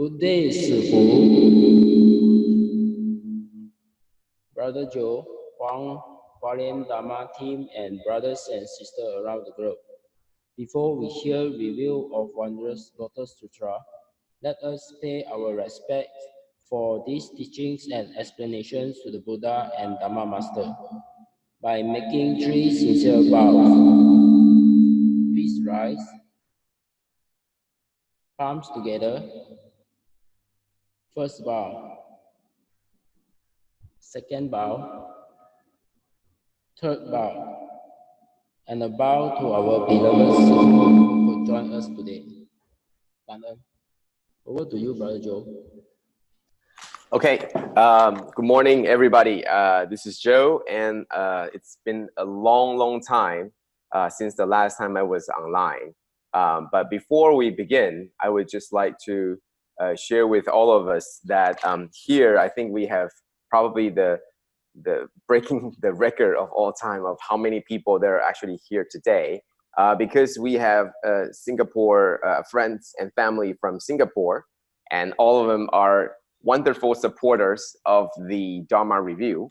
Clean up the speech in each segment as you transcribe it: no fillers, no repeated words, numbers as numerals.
Good day, Sifu, Brother Joe, Hualien Dharma team, and brothers and sisters around the globe. Before we hear review of Wondrous Lotus Sutra, let us pay our respect for these teachings and explanations to the Buddha and Dharma Master by making three sincere vows. Please rise, palms together. First bow, second bow, third bow, and a bow to our beloved Sifu who could join us today. Over to you, Brother Joe. Okay, good morning, everybody. This is Joe, and it's been a long time since the last time I was online. But before we begin, I would just like to share with all of us that here, I think we have probably the breaking the record of all time of how many people there are actually here today, because we have Singapore friends and family from Singapore, and all of them are wonderful supporters of the Dharma Review,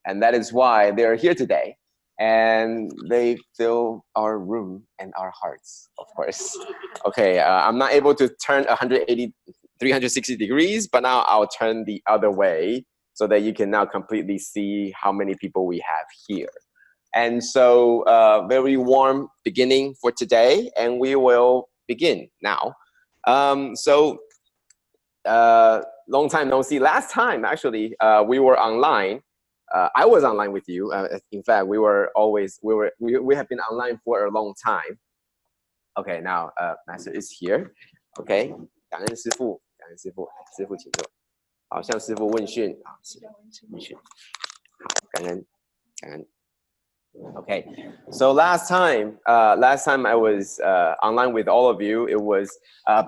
and that is why they're here today, and they fill our room and our hearts, of course. Okay, I'm not able to turn 360 degrees, but now I'll turn the other way so that you can now completely see how many people we have here. And so very warm beginning for today, and we will begin now. Long time no see. Last time, actually, we were online. I was online with you. In fact, we have been online for a long time. Okay, now Master is here. Okay, 感恩师父，感恩师父，师父请坐。好，向师父问讯。好，问讯。好，感恩，感恩。Okay, so last time I was online with all of you. It was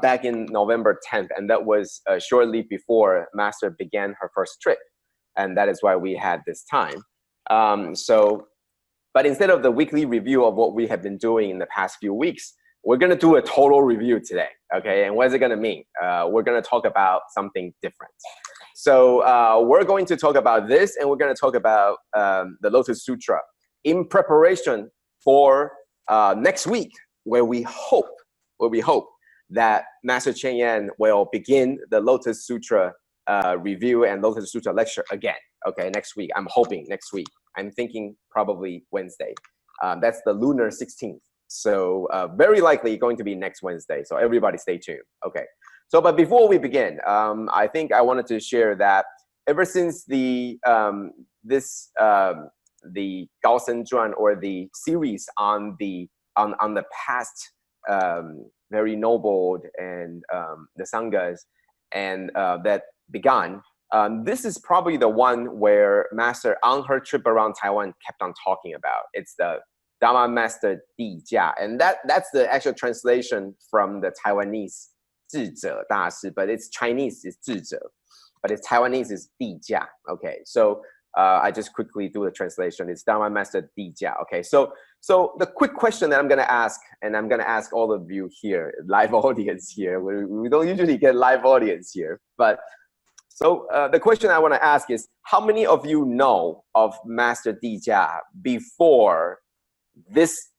back in November 10th, and that was shortly before Master began her first trip, and that is why we had this time. But instead of the weekly review of what we have been doing in the past few weeks, we're going to do a total review today. Okay, and what is it going to mean? We're going to talk about something different. So we're going to talk about this, and we're going to talk about the Lotus Sutra, in preparation for next week, where we hope that Master Cheng will begin the Lotus Sutra review and Lotus Sutra lecture again. Okay, next week. I'm hoping next week. I'm thinking probably Wednesday. That's the lunar 16th. So very likely going to be next Wednesday. So everybody stay tuned. Okay. So, but before we begin, I think I wanted to share that ever since the Gao Shen Zhuan, or the series on the past very noble and the sanghas, and that began. This is probably the one where Master on her trip around Taiwan kept on talking about. It's the Dharma Master Dijia, and that's the actual translation from the Taiwanese 智者大师, but it's Chinese is 智者, but it's Taiwanese is Dijia. Okay, so I just quickly do the translation. It's Dharma Master Dijia. Okay, so the quick question that I'm going to ask, and I'm going to ask all of you here, live audience here. We don't usually get live audience here, but so the question I want to ask is, how many of you know of Master Dijia before this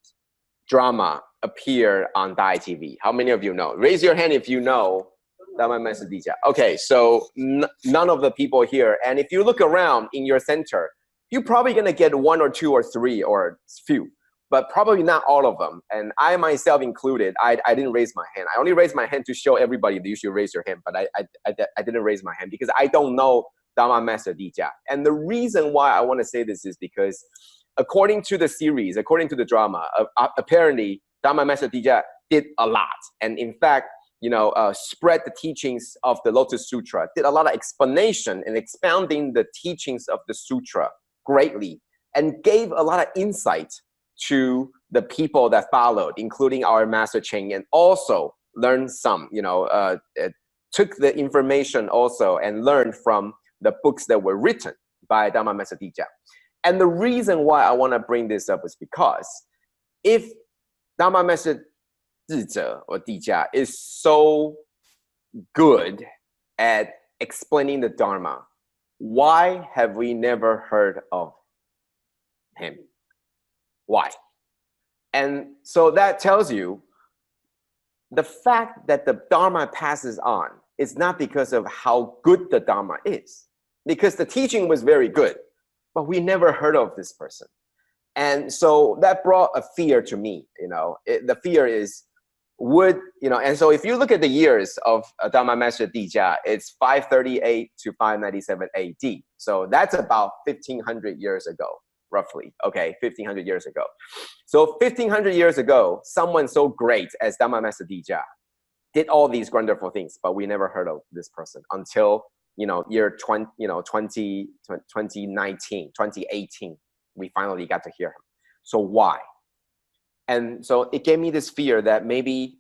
drama appeared on Dai TV? How many of you know? Raise your hand if you know Dharma Master Dijia. Okay, so none of the people here. And if you look around in your center, you're probably going to get one or two or three or few, but probably not all of them. And I myself included, I didn't raise my hand. I only raised my hand to show everybody that you should raise your hand, but I didn't raise my hand because I don't know Dharma Master Dijia. And the reason why I want to say this is because according to the series, according to the drama, apparently Dharma Master Dijia did a lot. And in fact, spread the teachings of the Lotus Sutra, did a lot of explanation and expounding the teachings of the sutra greatly, and gave a lot of insight to the people that followed, including our Master Cheng, and also learned some, took the information also and learned from the books that were written by Dharma Master Dijia. And the reason why I want to bring this up is because if Dharma Master 智者 or Dijia is so good at explaining the Dharma, why have we never heard of him? Why? And so that tells you the fact that the Dharma passes on is not because of how good the Dharma is, because the teaching was very good, but we never heard of this person. And so that brought a fear to me, the fear is, and so if you look at the years of Dharma Master Dija, it's 538 to 597 AD. So that's about 1500 years ago, roughly. Okay, 1500 years ago. So 1500 years ago, someone so great as Dharma Master Dija did all these wonderful things, but we never heard of this person until, year 2019, 2018, we finally got to hear him. So why? And so it gave me this fear that maybe,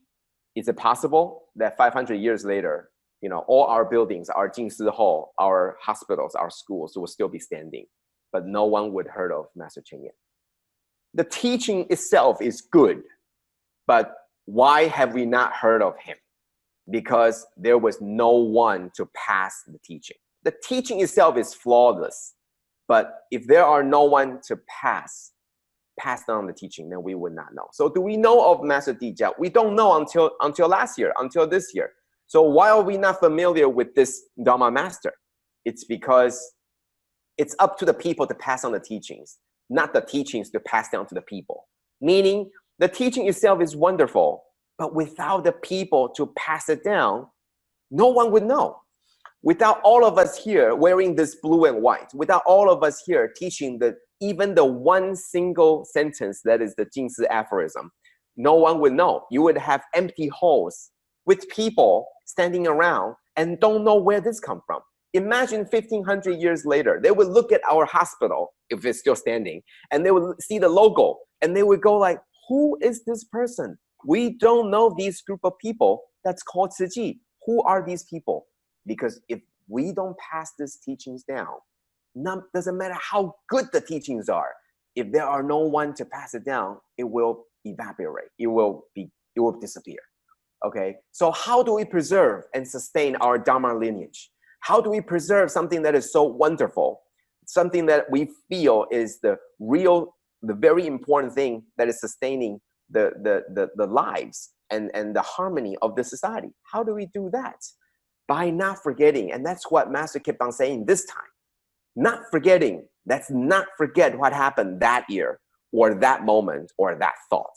is it possible that 500 years later, all our buildings, our Jingsi Hall, our hospitals, our schools will still be standing, but no one would heard of Master Cheng yet. The teaching itself is good, but why have we not heard of him? Because there was no one to pass the teaching. The teaching itself is flawless, but if there are no one to pass down the teaching, then we would not know. So do we know of Master Dija? We don't know until last year, until this year. So why are we not familiar with this Dharma Master? It's because it's up to the people to pass on the teachings, not the teachings to pass down to the people. Meaning the teaching itself is wonderful, but without the people to pass it down, no one would know. Without all of us here wearing this blue and white, without all of us here teaching even the one single sentence that is the Jingsi aphorism, no one would know. You would have empty halls with people standing around and don't know where this come from. Imagine 1500 years later, they would look at our hospital, if it's still standing, and they would see the logo, and they would go like, who is this person? We don't know these group of people that's called Tzu Chi. Who are these people? Because if we don't pass these teachings down, doesn't matter how good the teachings are, if there are no one to pass it down, it will evaporate. It will disappear. Okay, so how do we preserve and sustain our Dharma lineage? How do we preserve something that is so wonderful, something that we feel is the very important thing that is sustaining the lives and the harmony of the society? How do we do that? By not forgetting, and that's what Master kept on saying this time. Not forgetting, let's not forget what happened that year, or that moment, or that thought.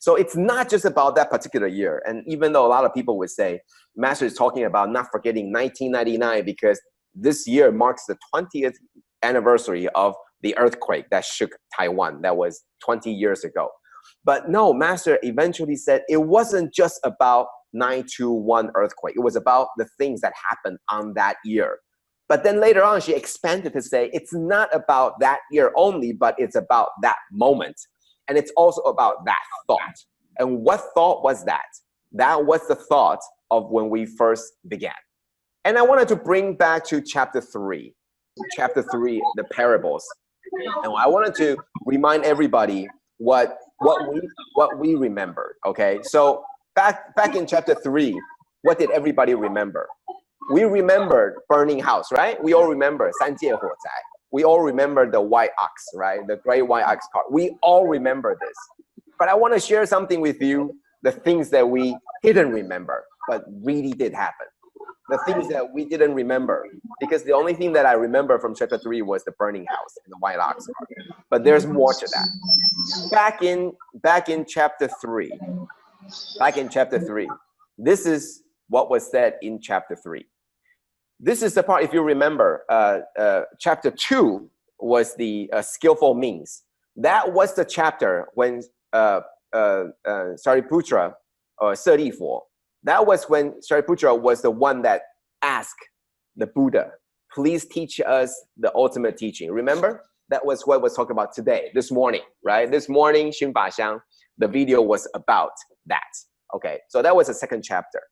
So it's not just about that particular year. And even though a lot of people would say, Master is talking about not forgetting 1999 because this year marks the 20th anniversary of the earthquake that shook Taiwan. That was 20 years ago. But no, Master eventually said it wasn't just about 921 earthquake. It was about the things that happened on that year. But then later on, she expanded to say, it's not about that year only, but it's about that moment. And it's also about that thought. And what thought was that? That was the thought of when we first began. And I wanted to bring back to chapter 3, the parables. And I wanted to remind everybody what we remembered. Okay, so back in chapter 3, what did everybody remember? We remembered burning house, right? We all remember 三界火灾. We all remember the white ox, right? The great white ox cart. We all remember this. But I want to share something with you, the things that we didn't remember, but really did happen. The things that we didn't remember, because the only thing that I remember from chapter 3 was the burning house and the white ox cart. But there's more to that. Back in chapter 3, this is what was said in chapter 3. This is the part, if you remember, chapter 2 was the skillful means. That was the chapter when Sariputra, or Serifo, that was when Sariputra was the one that asked the Buddha, please teach us the ultimate teaching. Remember? That was what was talked about today, this morning, right? This morning, Xinfa Xiang, the video was about that. Okay, so that was the second chapter.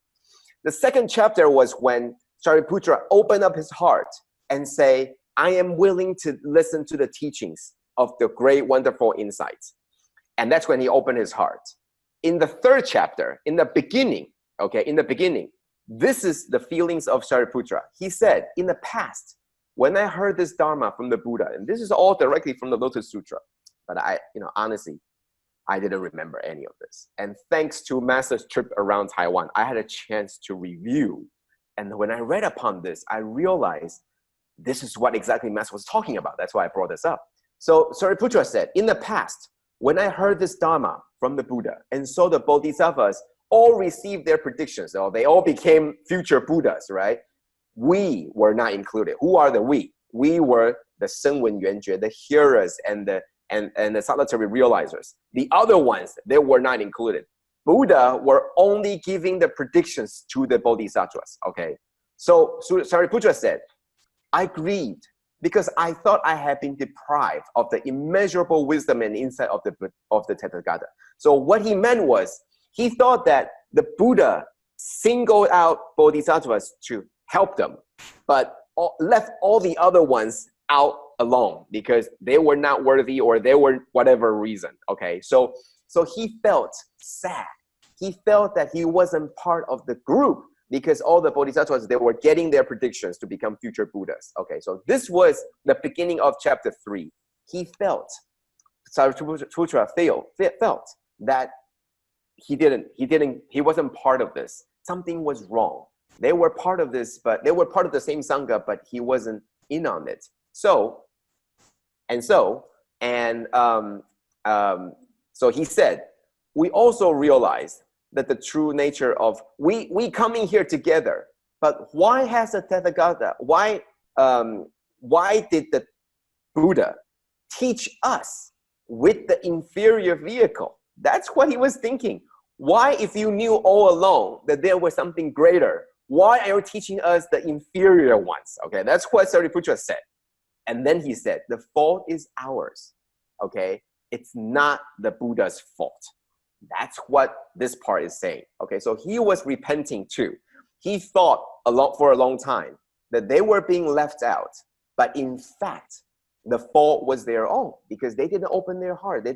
The second chapter was when Sariputra opened up his heart and say, I am willing to listen to the teachings of the great, wonderful insights. And that's when he opened his heart. In the third chapter, in the beginning, this is the feelings of Shariputra. He said, in the past, when I heard this Dharma from the Buddha, and this is all directly from the Lotus Sutra, but honestly, I didn't remember any of this. And thanks to Master's trip around Taiwan, I had a chance to review. And when I read upon this, I realized this is what exactly Master was talking about. That's why I brought this up. So Shariputra said, in the past, when I heard this Dharma from the Buddha and saw the bodhisattvas all received their predictions, so they all became future Buddhas, right? We were not included. Who are the we? We were the Sengwen Yuanjue, the hearers and the solitary realizers. The other ones, they were not included. Buddha were only giving the predictions to the bodhisattvas, okay? So Shariputra said, I grieved because I thought I had been deprived of the immeasurable wisdom and insight of the Tathagatha. So what he meant was, he thought that the Buddha singled out bodhisattvas to help them, but left all the other ones out alone because they were not worthy or they were whatever reason, okay? So he felt sad. He felt that he wasn't part of the group because all the bodhisattvas, they were getting their predictions to become future Buddhas, okay? So this was the beginning of chapter 3. He felt, Shariputra felt that he wasn't part of this. Something was wrong. They were part of this, but they were part of the same Sangha, but he wasn't in on it. So he said, we also realized that the true nature of, we coming here together, but why has the Tathagatha, why did the Buddha teach us with the inferior vehicle? That's what he was thinking. Why, if you knew all along that there was something greater, why are you teaching us the inferior ones? Okay, that's what Shariputra said. And then he said, the fault is ours, okay? It's not the Buddha's fault. That's what this part is saying, okay? So he was repenting too. He thought for a long time that they were being left out, but in fact, the fault was their own because they didn't open their heart. They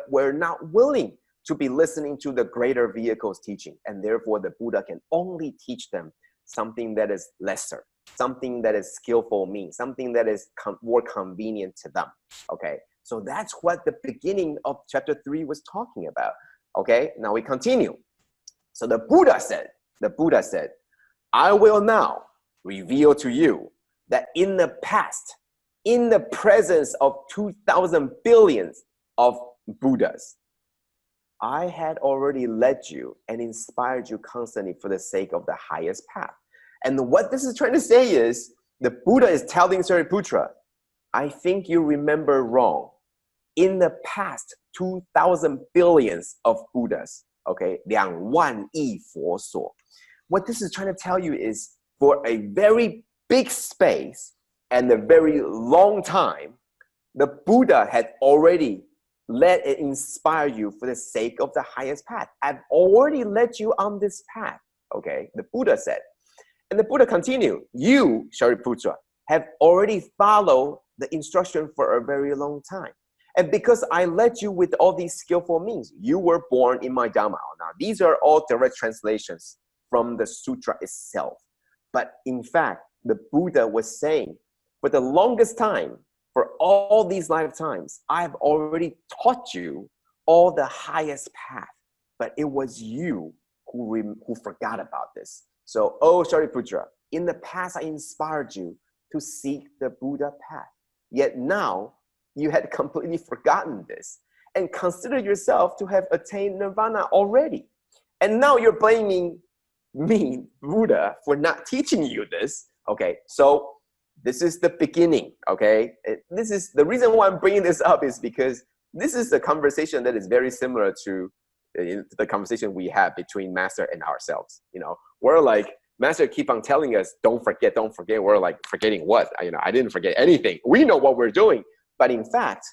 were not willing to be listening to the greater vehicle's teaching, and therefore the Buddha can only teach them something that is lesser, something that is skillful means, something that is more convenient to them, okay? So that's what the beginning of chapter 3 was talking about, okay? Now we continue. So the Buddha said, I will now reveal to you that in the past, in the presence of 2,000 billions of Buddhas, I had already led you and inspired you constantly for the sake of the highest path. And what this is trying to say is, the Buddha is telling Shariputra, I think you remember wrong. In the past 2,000 billions of Buddhas, okay, 2万亿佛所. What this is trying to tell you is, for a very big space and a very long time, the Buddha had already led and inspire you for the sake of the highest path. I've already led you on this path, okay? The Buddha said. And the Buddha continued, you, Shariputra, have already followed the instruction for a very long time. And because I led you with all these skillful means, you were born in my Dharma. Now, these are all direct translations from the sutra itself. But in fact, the Buddha was saying, for the longest time, for all these lifetimes, I've already taught you all the highest path, but it was you who forgot about this. So, oh Shariputra, in the past I inspired you to seek the Buddha path. Yet now, you had completely forgotten this and consider yourself to have attained nirvana already. And now you're blaming me, Buddha, for not teaching you this. Okay, so this is the beginning, okay? This is the reason why I'm bringing this up is because this is a conversation that is very similar to the conversation we have between Master and ourselves. You know, we're like, Master keep on telling us, don't forget, don't forget. We're like, forgetting what? You know, I didn't forget anything. We know what we're doing. But in fact,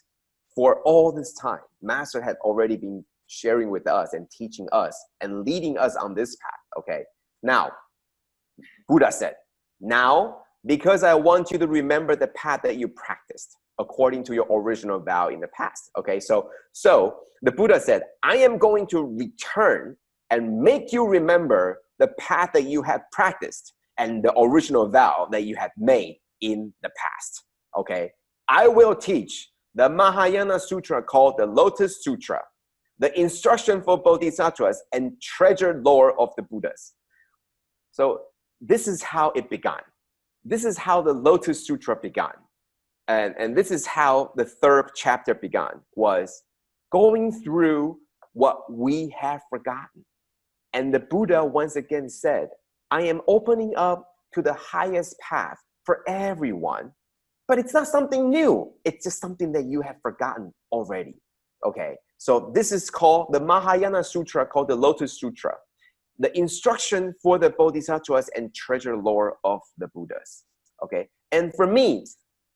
for all this time, Master had already been sharing with us and teaching us and leading us on this path, okay? Now, Buddha said, now, because I want you to remember the path that you practiced according to your original vow in the past, okay? So the Buddha said, I am going to return and make you remember the path that you have practiced and the original vow that you have made in the past. Okay, I will teach the Mahayana Sutra called the Lotus Sutra, the instruction for bodhisattvas and treasured lore of the Buddhas. So this is how it began. This is how the Lotus Sutra began. And this is how the third chapter began, was going through what we have forgotten. And the Buddha once again said, I am opening up to the highest path for everyone, but it's not something new. It's just something that you have forgotten already. Okay, so this is called the Mahayana Sutra, called the Lotus Sutra, the instruction for the bodhisattvas and treasure lore of the Buddhas. Okay, and for me,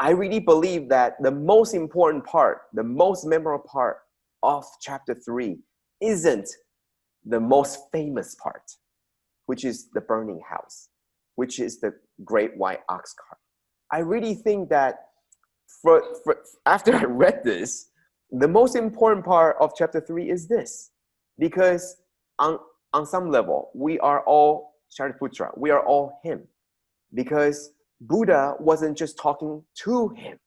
I really believe that the most important part, the most memorable part of chapter 3 isn't the most famous part, which is the burning house, which is the great white ox cart. I really think that after I read this, the most important part of chapter 3 is this, because on some level, we are all Shariputra, we are all him, because Buddha wasn't just talking to him.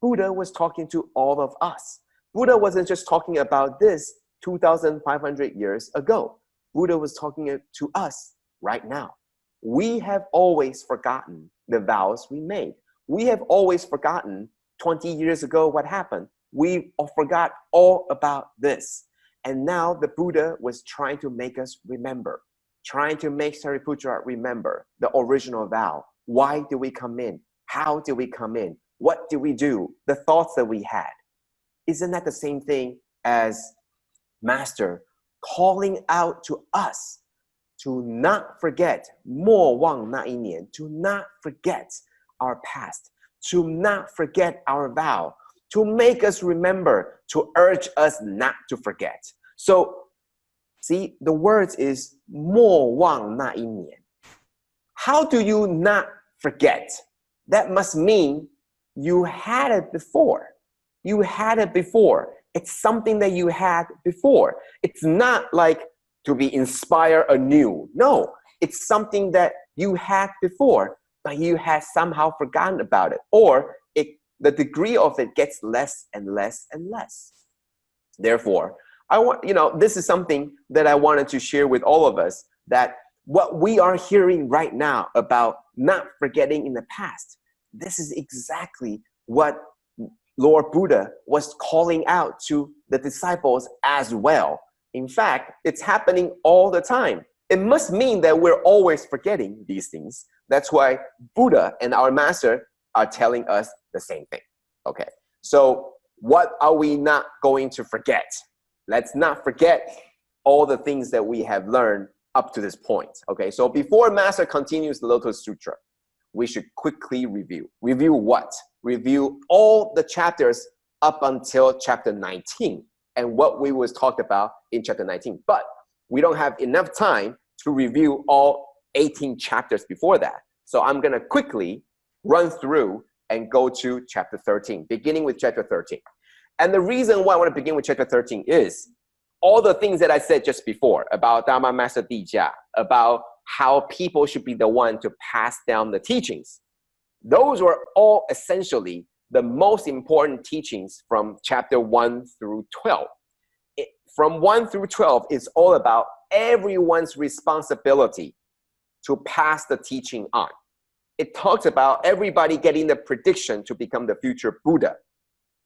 Buddha was talking to all of us. Buddha wasn't just talking about this 2,500 years ago. Buddha was talking to us right now. We have always forgotten the vows we made. We have always forgotten 20 years ago what happened. We forgot all about this. And now the Buddha was trying to make us remember, trying to make Shariputra remember the original vow. Why did we come in? How did we come in? What did we do? The thoughts that we had. Isn't that the same thing as Master calling out to us to not forget, 莫忘那一年, to not forget our past, to not forget our vow, to make us remember, to urge us not to forget. So, see, the words is 莫忘那一年. How do you not forget? That must mean you had it before. You had it before. It's something that you had before. It's not like to be inspired anew. No, it's something that you had before, but you had somehow forgotten about it. Or the degree of it gets less and less and less. Therefore, this is something that I wanted to share with all of us, that what we are hearing right now about not forgetting in the past, this is exactly what Lord Buddha was calling out to the disciples as well. In fact, it's happening all the time. It must mean that we're always forgetting these things. That's why Buddha and our master are telling us the same thing. Okay, so what are we not going to forget? Let's not forget all the things that we have learned up to this point. Okay, so before Master continues the Lotus Sutra, we should quickly review. Review what? Review all the chapters up until chapter 19 and what we was talked about in chapter 19. But we don't have enough time to review all 18 chapters before that. So I'm going to quickly run through and go to chapter 13, beginning with chapter 13. And the reason why I want to begin with chapter 13 is all the things that I said just before about Dharma Master Vijaya, about how people should be the one to pass down the teachings. Those were all essentially the most important teachings from chapter 1 through 12. From 1 through 12 is all about everyone's responsibility to pass the teaching on. It talks about everybody getting the prediction to become the future Buddha.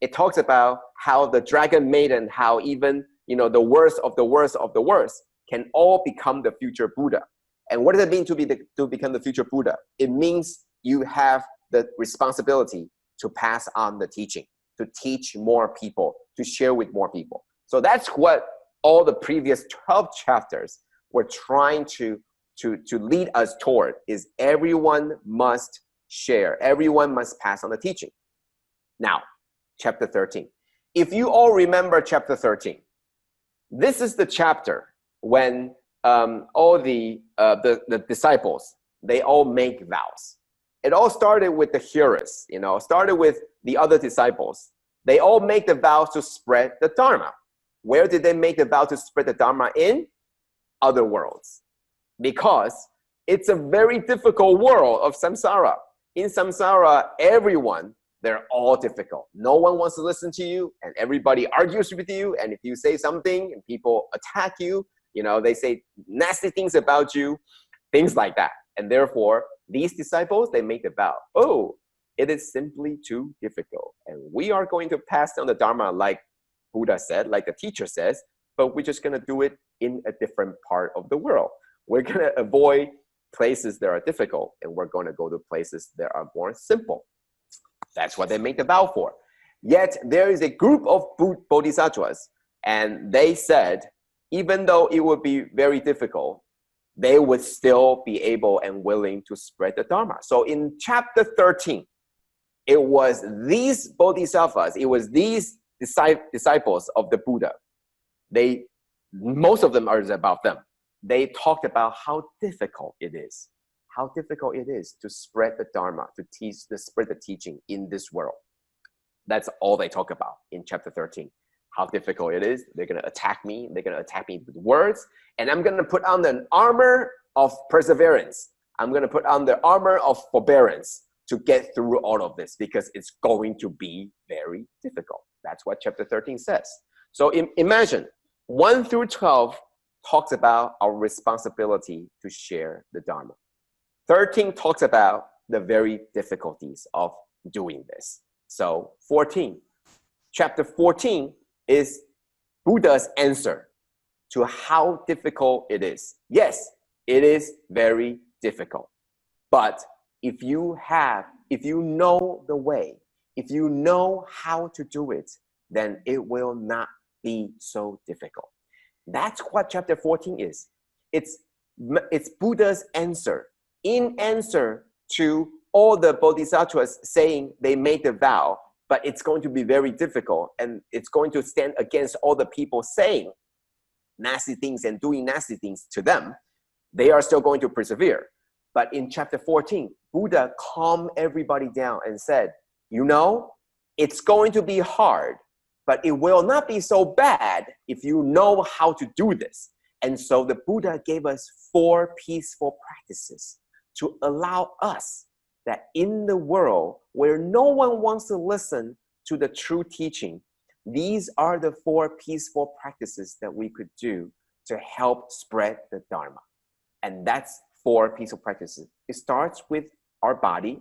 It talks about how the dragon maiden, how even the worst of the worst of the worst can all become the future Buddha. And what does it mean to become the future Buddha? It means you have the responsibility to pass on the teaching, to teach more people, to share with more people. So that's what all the previous 12 chapters were trying to lead us toward, is everyone must share, everyone must pass on the teaching. Now, chapter 13. If you all remember chapter 13, this is the chapter when all the disciples, they all make vows. It all started with the hearers, started with the other disciples. They all make the vows to spread the Dharma. Where did they make the vow to spread the Dharma in? Other worlds. because it's a very difficult world of samsara. In samsara, everyone, they're all difficult. No one wants to listen to you, and everybody argues with you. And if you say something and people attack you, you know, they say nasty things about you, things like that. And therefore, these disciples, they make the vow, oh, it is simply too difficult. And we are going to pass down the Dharma like Buddha said, like the teacher says, but we're just going to do it in a different part of the world. We're going to avoid places that are difficult, and we're going to go to places that are more simple. That's what they make the vow for. Yet there is a group of bodhisattvas, and they said, even though it would be very difficult, they would still be able and willing to spread the Dharma. So in chapter 13, it was these bodhisattvas, it was these disciples of the Buddha. Most of them are about them. They talked about how difficult it is to spread the Dharma, to spread the teaching in this world. That's all they talk about in chapter 13. How difficult it is. They're going to attack me. They're going to attack me with words. And I'm going to put on the armor of perseverance. I'm going to put on the armor of forbearance to get through all of this, because it's going to be very difficult. That's what chapter 13 says. So imagine 1 through 12 talks about our responsibility to share the Dharma. 13 talks about the very difficulties of doing this. So chapter 14 is Buddha's answer to how difficult it is. Yes, it is very difficult. But if you know the way, if you know how to do it, then it will not be so difficult. That's what chapter 14 is. It's Buddha's answer, in answer to all the bodhisattvas saying they made the vow, but it's going to be very difficult, and it's going to stand against all the people saying nasty things and doing nasty things to them. They are still going to persevere. But in chapter 14, Buddha calmed everybody down and said, you know, it's going to be hard, but it will not be so bad if you know how to do this. And so the Buddha gave us 4 peaceful practices to allow us that in the world where no one wants to listen to the true teaching, these are the 4 peaceful practices that we could do to help spread the Dharma. And that's 4 peaceful practices. It starts with our body,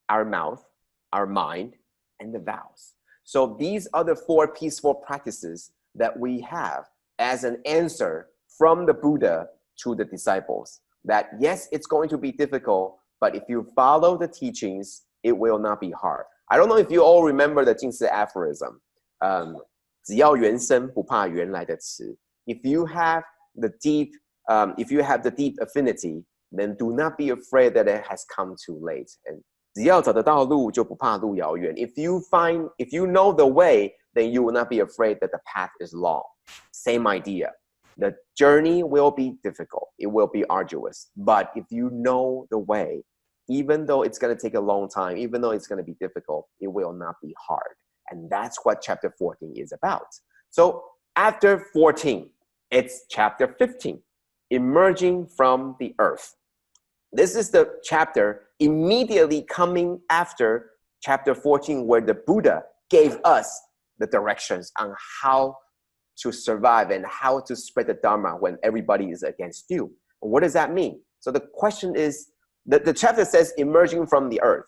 our mouth, our mind, and the vows. So these are the 4 peaceful practices that we have as an answer from the Buddha to the disciples. That yes, it's going to be difficult, but if you follow the teachings, it will not be hard. I don't know if you all remember the Jing aphorism. 只要缘生不怕缘来的迟. If you have the deep affinity, then do not be afraid that it has come too late. And 只要找得到路，就不怕路遥远. If you know the way, then you will not be afraid that the path is long. Same idea. The journey will be difficult. It will be arduous. But if you know the way, even though it's going to take a long time, even though it's going to be difficult, it will not be hard. And that's what chapter 14 is about. So after 14, it's chapter 15, emerging from the earth. This is the chapter immediately coming after chapter 14, where the Buddha gave us the directions on how to survive and how to spread the Dharma when everybody is against you. What does that mean? So the question is, the chapter says emerging from the earth.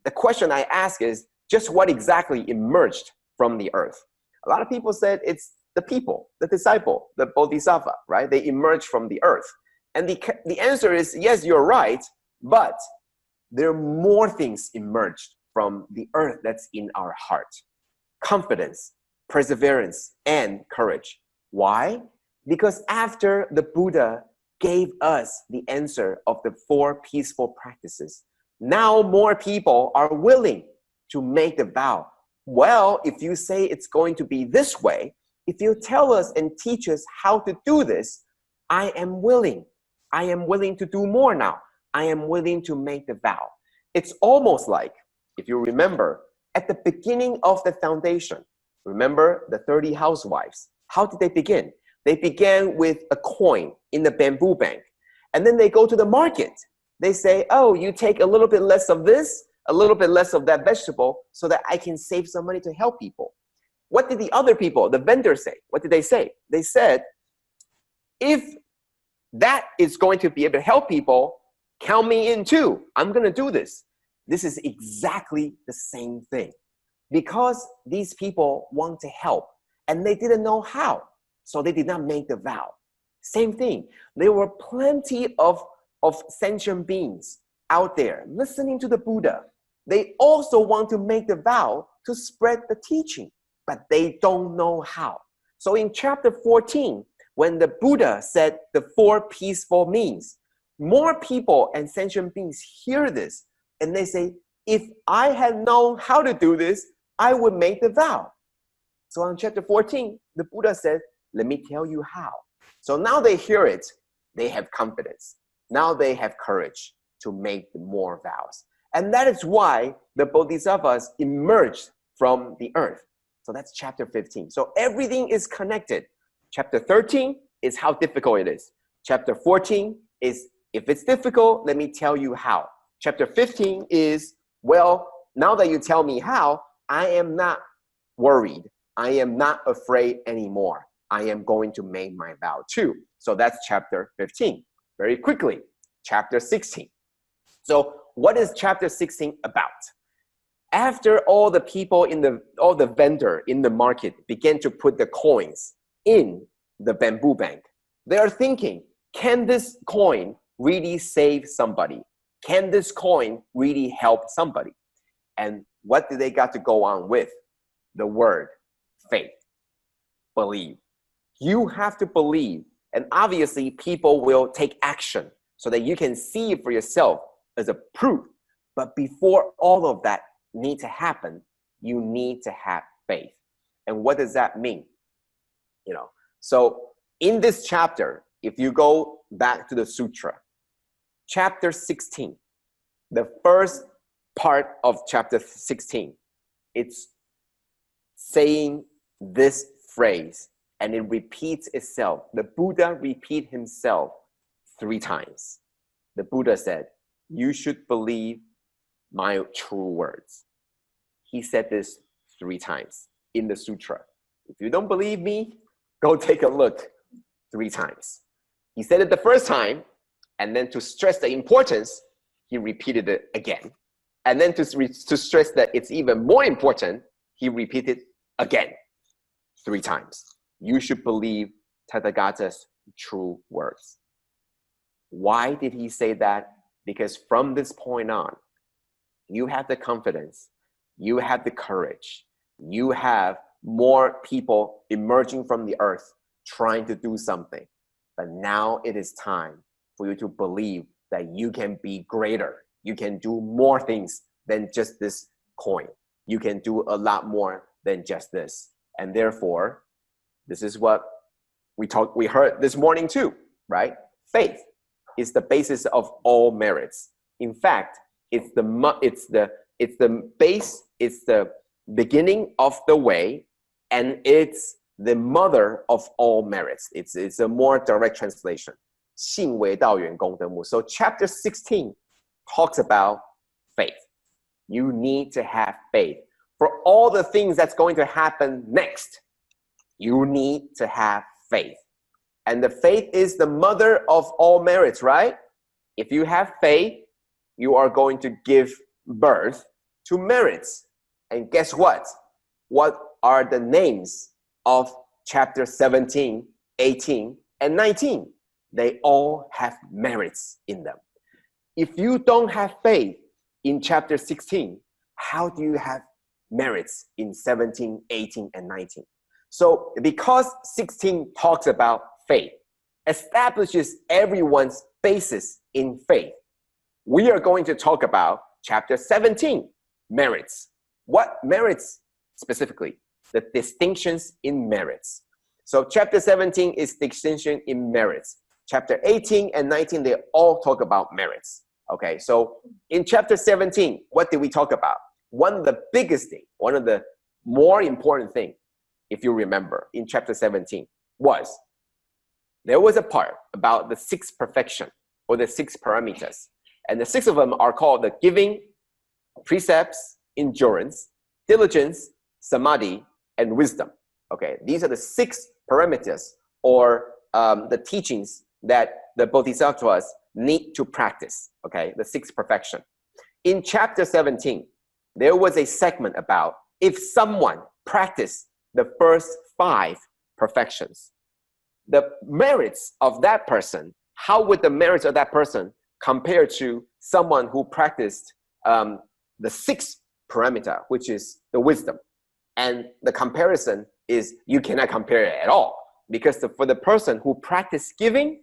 The question I ask is, just what exactly emerged from the earth? A lot of people said it's the people, the disciple, the bodhisattva, right? They emerged from the earth. And the answer is, yes, you're right, but there are more things emerged from the earth that's in our heart. Confidence, perseverance, and courage. Why? Because after the Buddha gave us the answer of the 4 peaceful practices, now more people are willing to make the vow. Well, if you say it's going to be this way, if you tell us and teach us how to do this, I am willing. I am willing to do more now. I am willing to make the vow. It's almost like, if you remember, at the beginning of the foundation, remember the 30 housewives. How did they begin? They began with a coin in the bamboo bank. And then they go to the market. They say, oh, you take a little bit less of this, a little bit less of that vegetable, so that I can save some money to help people. What did the other people, the vendors, say? What did they say? They said, if that is going to be able to help people, count me in too. I'm going to do this. This is exactly the same thing. Because these people want to help and they didn't know how, so they did not make the vow. Same thing. There were plenty of sentient beings out there listening to the Buddha. They also want to make the vow to spread the teaching, but they don't know how. So in chapter 14, when the Buddha said the 4 peaceful means, more people and sentient beings hear this and they say, if I had known how to do this, I would make the vow. So in chapter 14, the Buddha said, let me tell you how. So now they hear it, they have confidence. Now they have courage to make more vows. And that is why the bodhisattvas emerged from the earth. So that's chapter 15. So everything is connected. Chapter 13 is how difficult it is. Chapter 14 is, if it's difficult, let me tell you how. Chapter 15 is, well, now that you tell me how, I am not worried. I am not afraid anymore. I am going to make my vow too. So that's chapter 15. Very quickly, chapter 16. So what is chapter 16 about? After all the people all the vendor in the market began to put the coins in the bamboo bank, they are thinking, can this coin really save somebody? Can this coin really help somebody? And what do they got to go on with? The word faith, believe. You have to believe, and obviously people will take action so that you can see it for yourself as a proof. But before all of that need to happen, you need to have faith. And what does that mean? So in this chapter, if you go back to the sutra, chapter 16, the first part of chapter 16, it's saying this phrase, and it repeats itself. The Buddha repeat himself 3 times. The Buddha said, you should believe my true words. He said this 3 times in the sutra. If you don't believe me, go take a look 3 times. He said it the first time, and then to stress the importance, he repeated it again. And then to stress that it's even more important, he repeated again 3 times. You should believe Tathagatha's true words. Why did he say that? Because from this point on, you have the confidence, you have the courage, you have more people emerging from the earth trying to do something. But now it is time for you to believe that you can be greater. You can do more things than just this coin. You can do a lot more than just this. And therefore, this is what we heard this morning too, right? Faith is the basis of all merits. In fact, it's the base, it's the beginning of the way, and it's the mother of all merits. It's a more direct translation. 信为道源功德木. So chapter 16 talks about faith. You need to have faith. For all the things that's going to happen next, you need to have faith. And the faith is the mother of all merits, right? If you have faith, you are going to give birth to merits. And guess what? What are the names of chapter 17, 18, and 19? They all have merits in them. If you don't have faith in chapter 16, how do you have merits in 17, 18, and 19? So because 16 talks about faith, establishes everyone's basis in faith, we are going to talk about chapter 17, merits. What merits specifically? The distinctions in merits. So chapter 17 is distinction in merits. Chapter 18 and 19, they all talk about merits. Okay, so in chapter 17, what did we talk about? One of the biggest thing, one of the more important thing, if you remember, in chapter 17 was, there was a part about the 6th perfection. or the 6 Paramitas. And the 6 of them are called the giving, precepts, endurance, diligence, samadhi, and wisdom. Okay, these are the 6 Paramitas, or the teachings that the bodhisattvas need to practice. Okay, the 6 perfection. In chapter 17, there was a segment about if someone practiced the first 5 perfections, the merits of that person, how would the merits of that person compare to someone who practiced the 6th paramita, which is the wisdom? And the comparison is you cannot compare it at all, because for the person who practiced giving,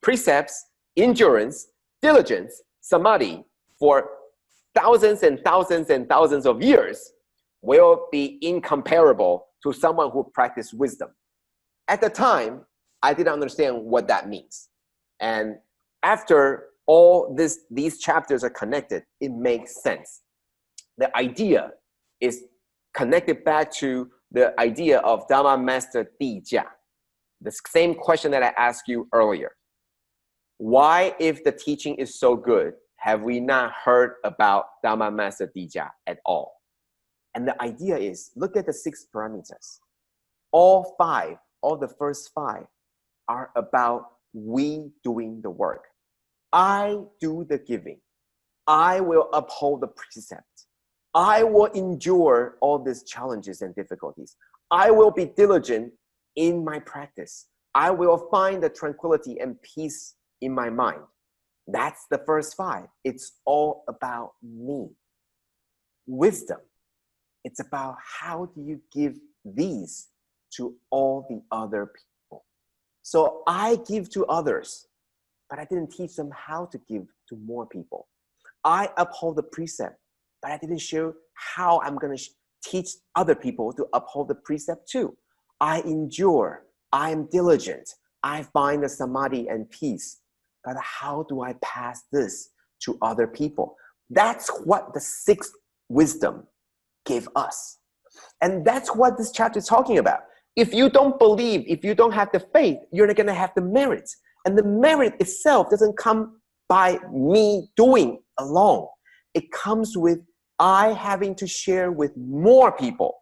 precepts, endurance, diligence, samadhi for thousands and thousands and thousands of years will be incomparable to someone who practiced wisdom. At the time, I didn't understand what that means. And after all these chapters are connected, it makes sense. The idea is connected back to the idea of Dharma Master Vijaya. The same question that I asked you earlier. Why, if the teaching is so good, have we not heard about Dharma Master Vijaya at all? And the idea is, look at the 6 Paramitas. All the first 5 are about we doing the work. I do the giving. I will uphold the precept. I will endure all these challenges and difficulties. I will be diligent in my practice. I will find the tranquility and peace in my mind. That's the first 5. It's all about me. Wisdom. It's about how do you give these to all the other people. So I give to others, but I didn't teach them how to give to more people. I uphold the precept, but I didn't show how I'm going to teach other people to uphold the precept too. I endure. I am diligent. I find the samadhi and peace. But how do I pass this to other people? That's what the 6th wisdom gave us. And that's what this chapter is talking about. If you don't believe, if you don't have the faith, you're not going to have the merit. And the merit itself doesn't come by me doing alone. It comes with I having to share with more people,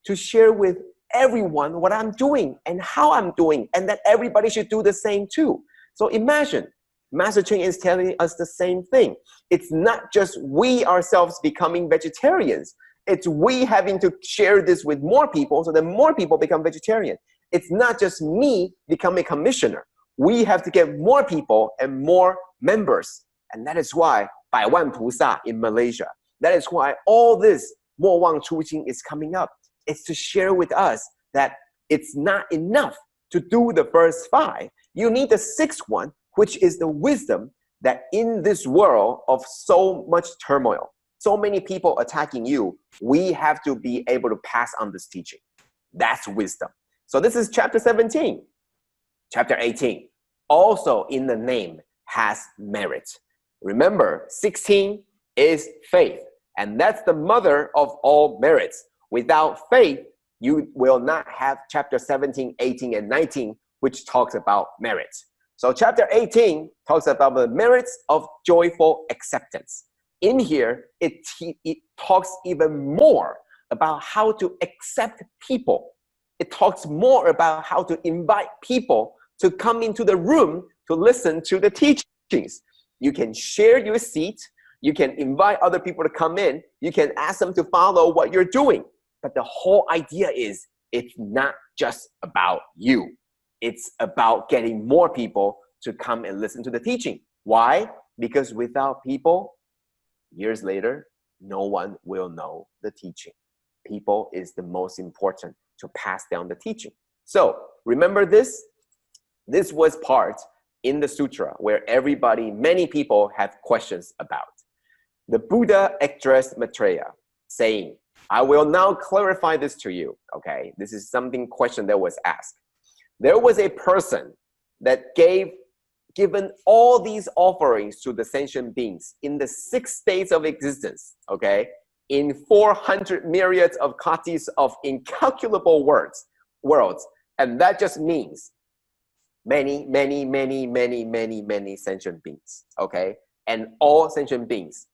to share with everyone what I'm doing and how I'm doing, and that everybody should do the same too. So imagine, Master Cheng is telling us the same thing. It's not just we ourselves becoming vegetarians. It's we having to share this with more people so that more people become vegetarian. It's not just me becoming a commissioner. We have to get more people and more members. And that is why Bai Wan Pusa in Malaysia, that is why all this Mo Wang Chu Jing is coming up. It's to share with us that it's not enough to do the first 5. You need the 6th one, which is the wisdom that in this world of so much turmoil, so many people attacking you, we have to be able to pass on this teaching. That's wisdom. So this is chapter 17. Chapter 18, also in the name, has merit. Remember, 16 is faith, and that's the mother of all merits. Without faith, you will not have chapter 17, 18, and 19, which talks about merits. So chapter 18 talks about the merits of joyful acceptance. In here, it talks even more about how to accept people. It talks more about how to invite people to come into the room to listen to the teachings. You can share your seat. You can invite other people to come in. You can ask them to follow what you're doing. But the whole idea is it's not just about you. It's about getting more people to come and listen to the teaching. Why? Because without people, years later, no one will know the teaching. People is the most important to pass down the teaching. So remember this? This was part in the sutra where many people have questions about. The Buddha addressed Maitreya saying, I will now clarify this to you. Okay, this is question that was asked. There was a person that given all these offerings to the sentient beings in the 6 states of existence, okay, in 400 myriads of kotis of incalculable worlds. And that just means many, many, many, many, many, many sentient beings, okay? And all sentient beings,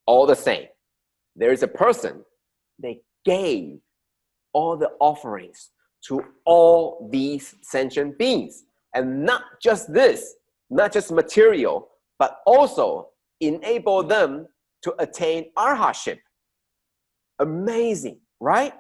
all the same. There is a person, they gave all the offerings to all these sentient beings. And not just this, not just material, but also enable them to attain arhatship. Amazing, right?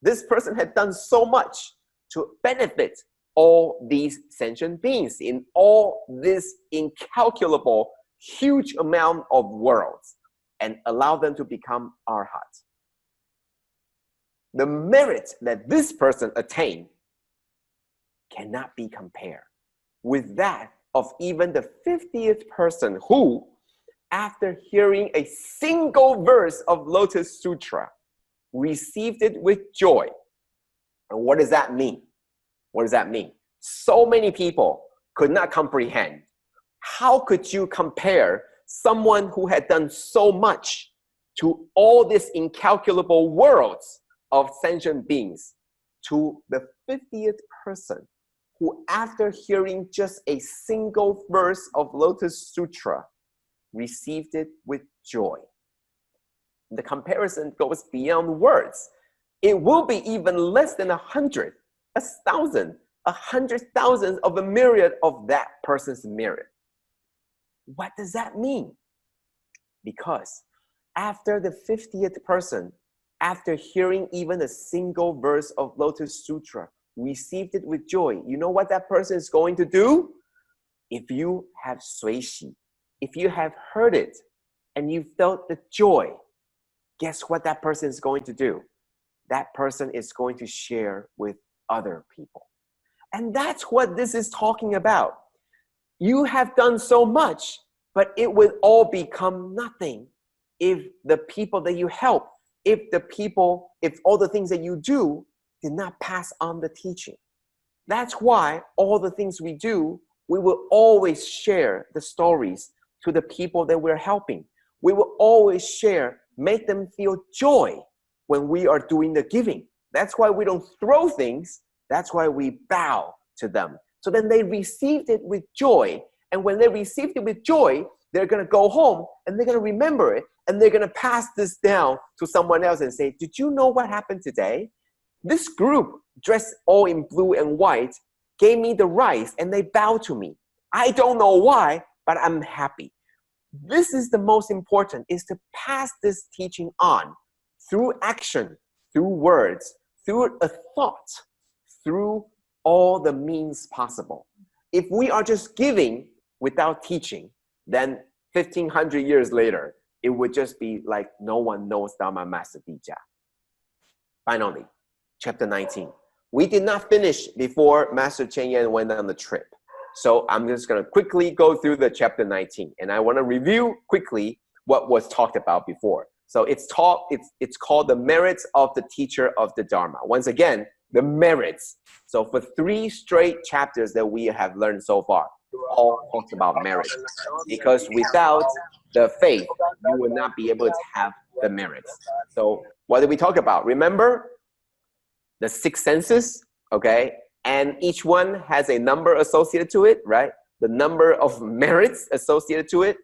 This person had done so much to benefit all these sentient beings in all this incalculable, huge amount of worlds and allow them to become arhat. The merit that this person attained cannot be compared with that of even the 50th person who, after hearing a single verse of Lotus Sutra, received it with joy. And what does that mean? What does that mean? So many people could not comprehend. How could you compare someone who had done so much to all these incalculable worlds of sentient beings to the 50th person who, after hearing just a single verse of Lotus Sutra, received it with joy? The comparison goes beyond words. It will be even less than 100, 1,000, 100,000 of a myriad of that person's merit. What does that mean? Because after the 50th person, after hearing even a single verse of Lotus Sutra, received it with joy, you know what that person is going to do? If you have suishi, if you have heard it and you felt the joy, guess what that person is going to do? That person is going to share with other people. And that's what this is talking about. You have done so much, but it will all become nothing if the people that you help, if all the things that you do did not pass on the teaching. That's why all the things we do, we will always share the stories to the people that we're helping. We will always share, make them feel joy when we are doing the giving. That's why we don't throw things. That's why we bow to them. So then they received it with joy. And when they received it with joy, they're going to go home and they're going to remember it. And they're going to pass this down to someone else and say, did you know what happened today? This group, dressed all in blue and white, gave me the rice and they bowed to me. I don't know why, but I'm happy. This is the most important, is to pass this teaching on through action, through words, through a thought, through all the means possible. If we are just giving without teaching, then 1,500 years later, it would just be like no one knows Dharma Master Vijaya. Finally, chapter 19. We did not finish before Master Cheng went on the trip. So I'm just going to quickly go through the chapter 19. And I want to review quickly what was talked about before. So it's called the merits of the teacher of the Dharma. Once again, the merits. So for 3 straight chapters that we have learned so far, all talks about merits. Because without the faith, you will not be able to have the merits. So what did we talk about? Remember the 6 senses, okay? And each one has a number associated to it, right? The number of merits associated to it.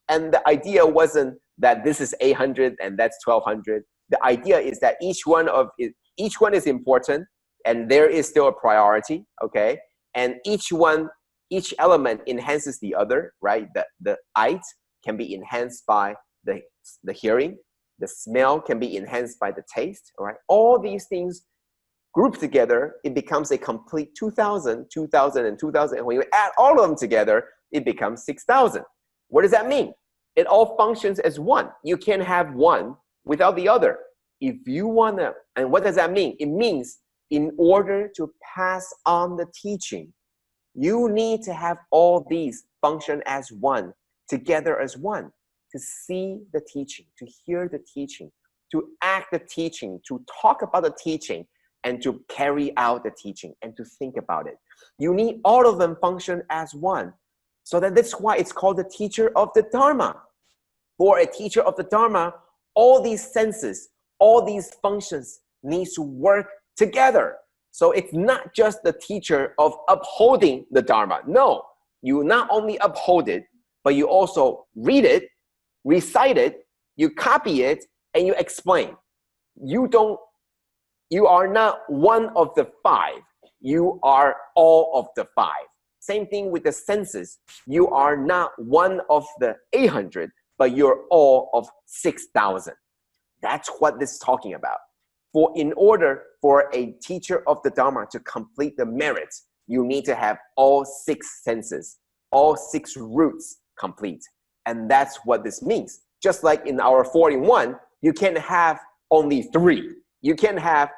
And the idea wasn't that this is 800 and that's 1200. The idea is that each one is important and there is still a priority, okay? And each element enhances the other, right? The sight can be enhanced by the hearing. The smell can be enhanced by the taste, all right? All these things grouped together, it becomes a complete 2,000, 2,000, and 2,000. And when you add all of them together, it becomes 6,000. What does that mean? It all functions as one. You can't have one without the other. If you want to, and what does that mean? It means in order to pass on the teaching, you need to have all these function as one, together as one, to see the teaching, to hear the teaching, to act the teaching, to talk about the teaching, and to carry out the teaching and to think about it. You need all of them function as one. So that's why it's called the teacher of the Dharma. For a teacher of the Dharma, all these senses, all these functions needs to work together So it's not just the teacher of upholding the Dharma. No, you not only uphold it, but you also read it, recite it, you copy it, and you explain. You are not one of the five. You are all of the five. Same thing with the senses. You are not one of the 800, but you're all of 6,000. That's what this is talking about. In order for a teacher of the Dharma to complete the merits, you need to have all 6 senses, all 6 roots complete. And that's what this means. Just like in our 4-in-1, you can have only 3. You can have,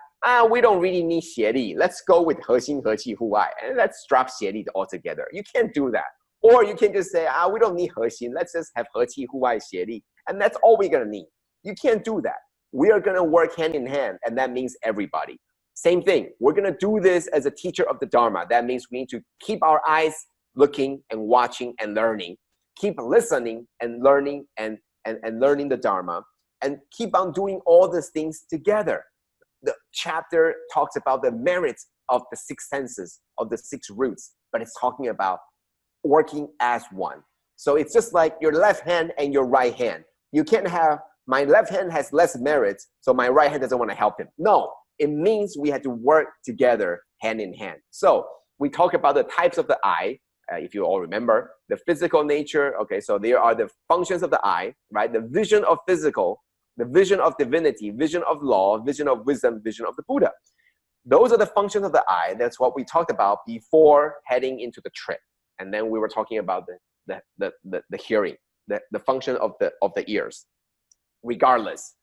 we don't really need 协力. Let's go with 核心和气互爱, and let's drop 协力 altogether. You can't do that. Or you can just say, we don't need 核心. Let's just have 和气互爱协力, and that's all we're going to need. You can't do that. We are going to work hand in hand, and that means everybody. Same thing. We're going to do this as a teacher of the Dharma. That means we need to keep our eyes looking and watching and learning. Keep listening and learning and learning the Dharma. And keep on doing all these things together. The chapter talks about the merits of the 6 senses, of the 6 roots, but it's talking about working as one. So it's just like your left hand and your right hand. You can't have, my left hand has less merits, so my right hand doesn't want to help him. No, it means we have to work together hand in hand. So we talk about the types of the eye, if you all remember, the physical nature. Okay, so there are the functions of the eye, right? The vision of physical, the vision of divinity, vision of law, vision of wisdom, vision of the Buddha. Those are the functions of the eye. That's what we talked about before heading into the trip. And then we were talking about the hearing, the function of the ears. Regardless,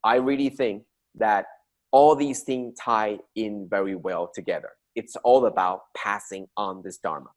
I really think that all these things tie in very well together. It's all about passing on this Dharma.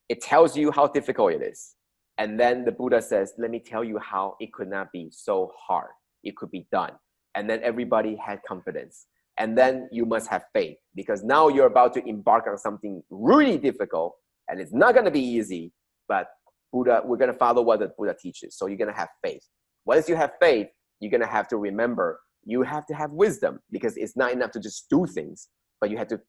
It tells you how difficult it is. And then the Buddha says, let me tell you how it could not be so hard. It could be done. And then everybody had confidence. And then you must have faith, because now you're about to embark on something really difficult, and it's not going to be easy, but we're going to follow what the Buddha teaches. So you're going to have faith. Once you have faith, you're going to have to remember, you have to have wisdom, because it's not enough to just do things, but you have to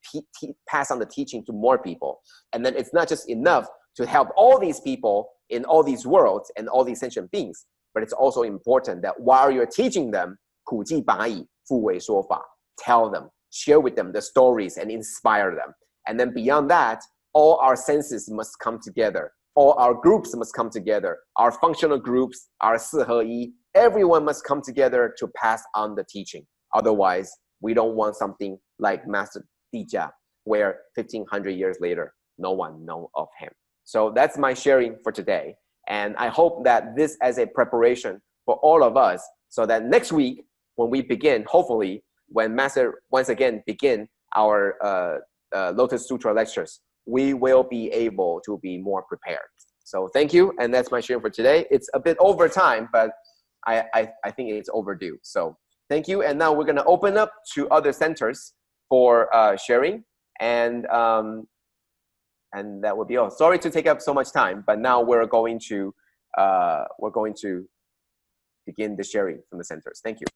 pass on the teaching to more people. And then it's not just enough to help all these people in all these worlds and all these sentient beings, but it's also important that while you're teaching them, 苦记法以复为说法, tell them, share with them the stories and inspire them. And then beyond that, all our senses must come together. All our groups must come together. Our functional groups, our 四合一, everyone must come together to pass on the teaching. Otherwise, we don't want something like Master Vijaya, where 1500 years later, no one knows of him. So that's my sharing for today. And I hope that this as a preparation for all of us, so that next week, when we begin, hopefully, when Master once again begin our Lotus Sutra lectures, we will be able to be more prepared. So thank you, and that's my sharing for today. It's a bit over time, but I think it's overdue. So thank you, and now we're going to open up to other centers for sharing, and that will be all. Sorry to take up so much time, but now we're going to begin the sharing from the centers. Thank you.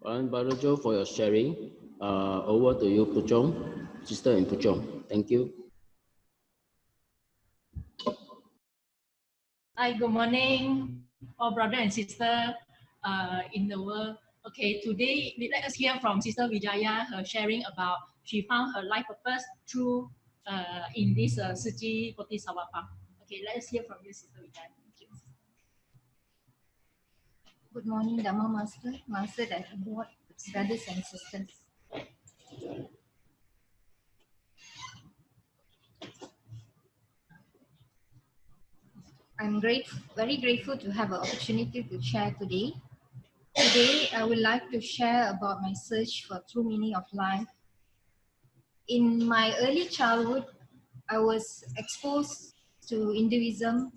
Brother Joe, for your sharing. Over to you, Puchong, sister in Puchong. Thank you. Hi, good morning, all brother and sister in the world. Okay, today let us hear from Sister Vijaya, her sharing about she found her life purpose through in this Tzu Chi bodhisattva path. Okay, let us hear from you, Sister Vijaya. Thank you. Good morning, Dharma Master, Master and Lord, brothers and sisters. I'm very grateful to have an opportunity to share today. Today, I would like to share about my search for true meaning of life. In my early childhood, I was exposed to Hinduism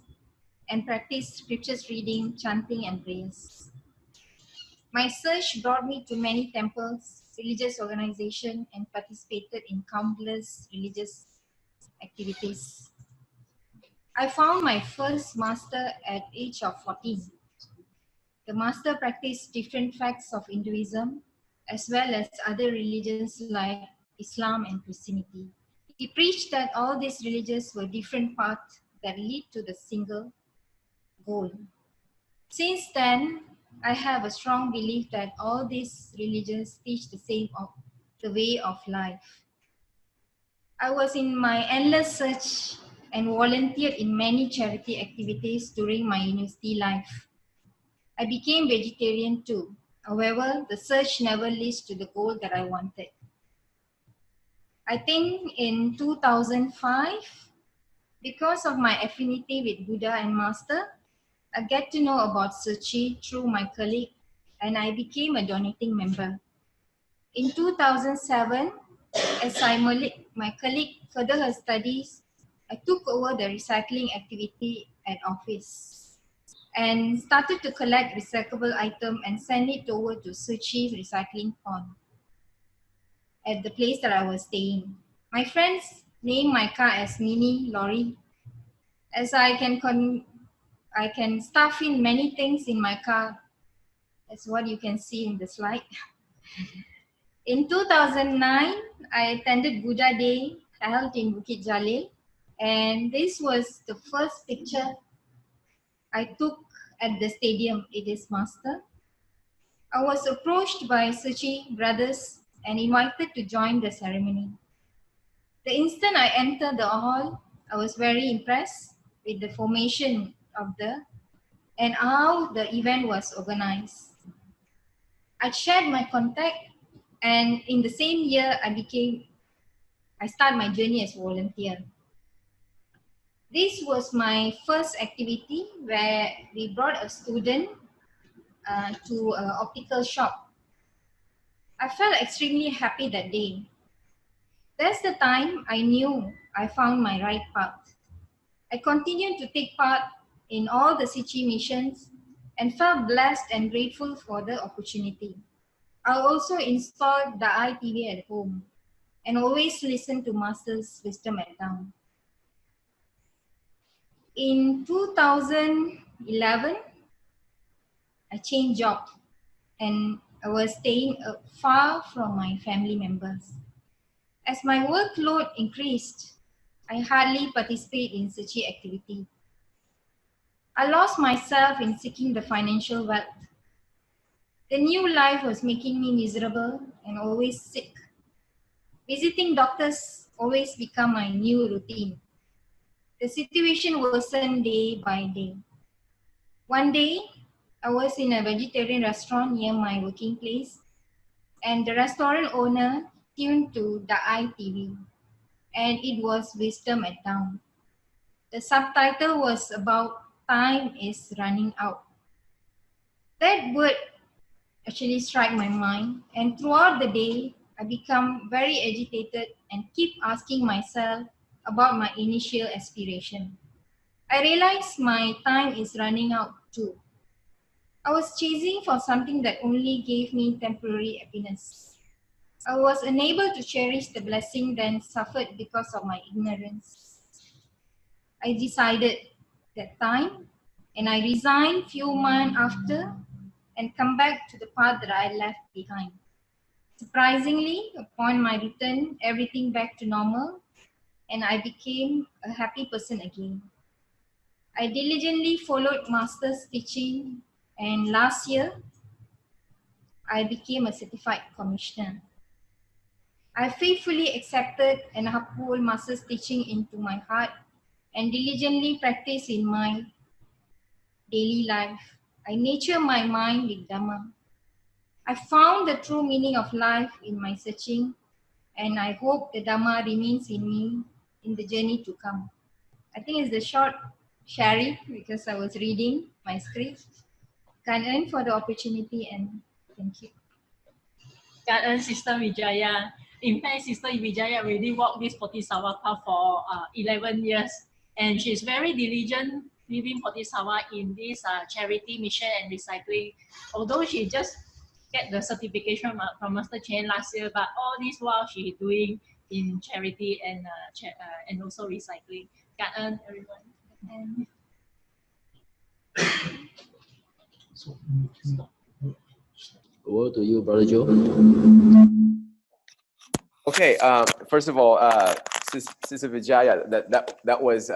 and practiced scriptures reading, chanting, and prayers. My search brought me to many temples, religious organizations, and participated in countless religious activities. I found my first master at age of 14. The master practiced different facts of Hinduism as well as other religions like Islam and Christianity. He preached that all these religions were different paths that lead to the single goal. Since then, I have a strong belief that all these religions teach the same of the way of life. I was in my endless search and volunteered in many charity activities during my university life. I became vegetarian too. However, the search never leads to the goal that I wanted. I think in 2005, because of my affinity with Buddha and Master, I get to know about Tzu Chi through my colleague, and I became a donating member. In 2007, as my colleague furthered her studies, I took over the recycling activity at office and started to collect recyclable items and send it over to Tzu Chi's recycling pond at the place that I was staying. My friends named my car as Mini Lorry, as I can stuff in many things in my car. That's what you can see in the slide. In 2009, I attended Buddha Day held in Bukit Jalil, and this was the first picture I took at the stadium. It is Master. I was approached by Tzu Chi brothers and invited to join the ceremony. The instant I entered the hall, I was very impressed with the formation of and how the event was organized. I shared my contact, and in the same year, I started my journey as volunteer. This was my first activity where we brought a student to an optical shop. I felt extremely happy that day. That's the time I knew I found my right path. I continued to take part in all the Tzu Chi missions and felt blessed and grateful for the opportunity. I also installed the ITV at home and always listened to Master's wisdom at dawn. In 2011, I changed job and I was staying far from my family members. As my workload increased, I hardly participate in Tzu Chi activity. I lost myself in seeking the financial wealth. The new life was making me miserable and always sick. Visiting doctors always became my new routine. The situation worsened day by day. One day, I was in a vegetarian restaurant near my working place, and the restaurant owner tuned to the ITV, and it was Wisdom at Dawn. The subtitle was about time is running out. That word actually struck my mind, and throughout the day, I become very agitated and keep asking myself about my initial aspiration. I realized my time is running out too. I was chasing for something that only gave me temporary happiness. I was unable to cherish the blessing then suffered because of my ignorance. I decided that time and I resigned few months after and come back to the path that I left behind. Surprisingly, upon my return, everything back to normal and I became a happy person again. I diligently followed Master's teaching, and last year, I became a certified commissioner. I faithfully accepted and uphold Master's teaching into my heart and diligently practice in my daily life. I nurture my mind with Dharma. I found the true meaning of life in my searching, and I hope the Dharma remains in me in the journey to come. I think it's the short sharing because I was reading my script. Kan'en for the opportunity and thank you. Kan'en Sister Vijaya. In fact, Sister Vijaya already walked this Bodhisattva path for 11 years, and she's very diligent living Bodhisattva in this charity mission and recycling. Although she just get the certification from Master Cheng last year, but all this while she's doing in charity and also recycling. Kan'en, everyone. And Over to you, Brother Joe. Okay, first of all, Sister Vijaya, that was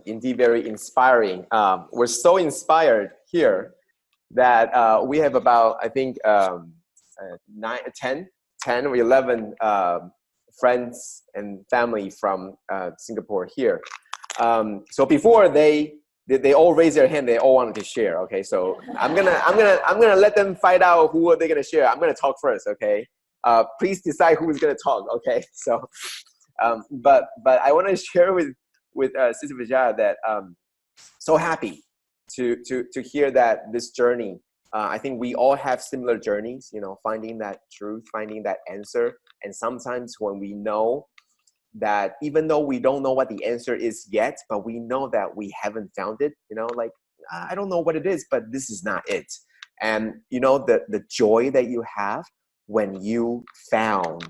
indeed very inspiring. We're so inspired here that we have about, I think, 10 or 11 friends and family from Singapore here. So before they all raised their hand, they all wanted to share. Okay, so I'm gonna let them find out who are they gonna share. I'm gonna talk first. Okay, please decide who is gonna talk. Okay, so but I want to share with Sister Vijaya that so happy to hear that this journey. I think we all have similar journeys, you know, finding that truth, finding that answer. And sometimes when we know that, even though we don't know what the answer is yet, but we know that we haven't found it, you know, like, I don't know what it is, but this is not it. And, you know, the joy that you have when you found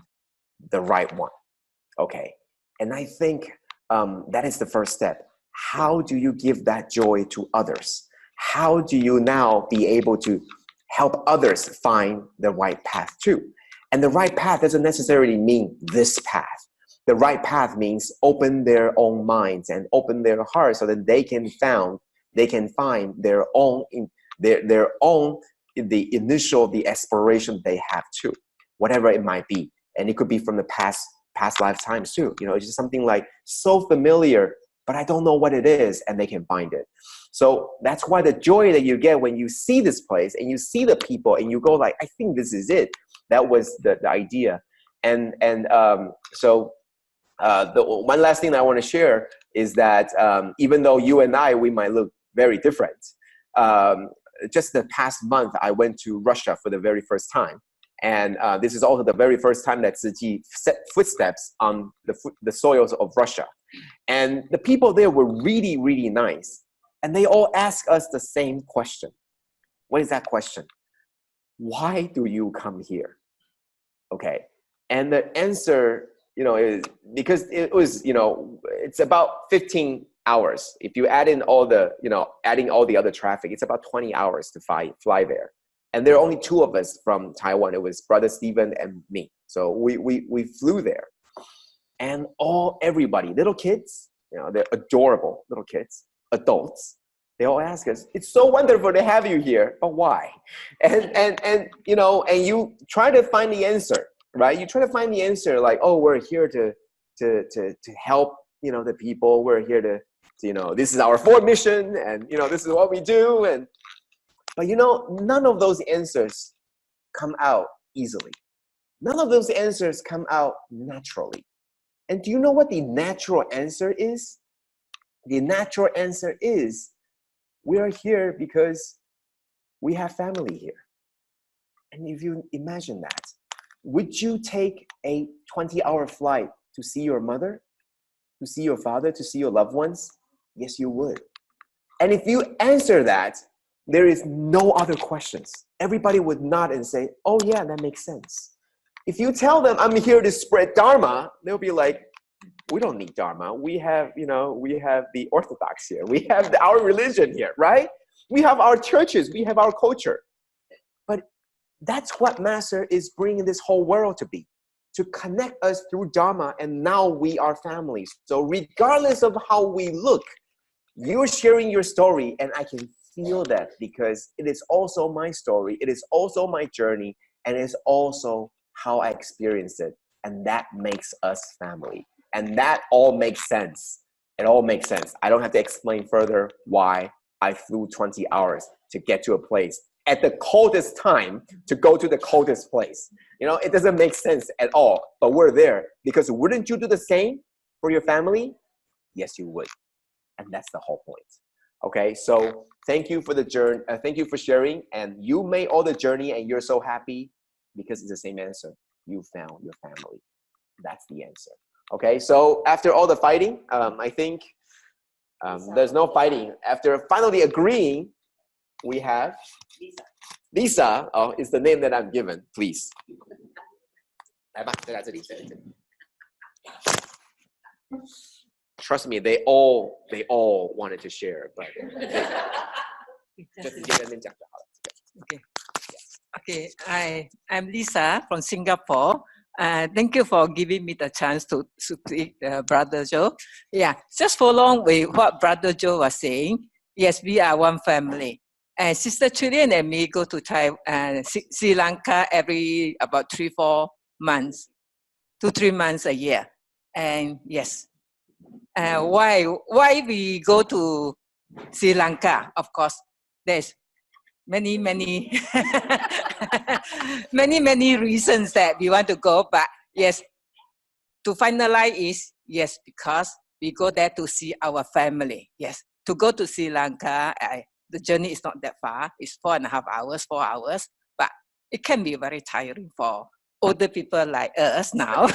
the right one. Okay. And I think that is the first step. How do you give that joy to others? How do you now be able to help others find the right path too? And the right path doesn't necessarily mean this path. The right path means open their own minds and open their hearts so that they can find their own the initial, the aspiration they have too, whatever it might be. And it could be from the past lifetimes too. You know, it's just something like so familiar, but I don't know what it is, and they can find it. So that's why the joy that you get when you see this place and you see the people and you go like, I think this is it. That was the idea. And so the one last thing I want to share is that even though you and I, we might look very different, just the past month, I went to Russia for the very first time. And this is also the very first time that Tzu Chi set footsteps on the soils of Russia. And the people there were really, really nice. And they all asked us the same question. What is that question? Why do you come here? Okay. And the answer, you know, is because it was, you know, it's about 15 hours. If you add in all the, you know, adding all the other traffic, it's about 20 hours to fly there. And there are only two of us from Taiwan. It was Brother Stephen and me. So we flew there. And everybody, little kids, you know, they're adorable little kids, adults, they all ask us, it's so wonderful to have you here, but why? And you know, and you try to find the answer, right? You try to find the answer like, oh, we're here to help, you know, the people. We're here to, you know, this is our fourth mission, and, you know, this is what we do. But, you know, none of those answers come out easily. None of those answers come out naturally. And do you know what the natural answer is? The natural answer is, we are here because we have family here. And if you imagine that, would you take a 20-hour flight to see your mother, to see your father, to see your loved ones? Yes, you would. And if you answer that, there is no other questions. Everybody would nod and say, oh yeah, that makes sense. If you tell them, I'm here to spread Dharma, they'll be like, we don't need Dharma. We have, you know, we have the Orthodox here. We have our religion here, right? We have our churches. We have our culture. But that's what Master is bringing this whole world to be, to connect us through Dharma, and now we are families. So regardless of how we look, you're sharing your story, and I can feel that because it is also my story. It is also my journey, and it's also how I experienced it. And that makes us family. And that all makes sense. It all makes sense. I don't have to explain further why I flew 20 hours to get to a place at the coldest time to go to the coldest place. You know, it doesn't make sense at all, but we're there because wouldn't you do the same for your family? Yes, you would. And that's the whole point. Okay, so thank you for the journey. Thank you for sharing. And you made all the journey and you're so happy because it's the same answer. You found your family. That's the answer. Okay, so after all the fighting, I think there's no fighting. After finally agreeing, we have Lisa. Oh, is the name that I'm given. Please. Trust me, they all wanted to share, but just 你这边讲就好了。Okay. Okay, I'm Lisa from Singapore. Thank you for giving me the chance to speak, Brother Joe. Yeah, just follow with what Brother Joe was saying. Yes, we are one family. And Sister Julian and me go to Sri Lanka every about 3-4 months, 2-3 months a year. And yes, why we go to Sri Lanka? Of course, there's many many reasons that we want to go, but yes, to finalize is yes, because we go there to see our family. Yes, to go to Sri Lanka, the journey is not that far. It's 4.5 hours, 4 hours, but it can be very tiring for older people like us now.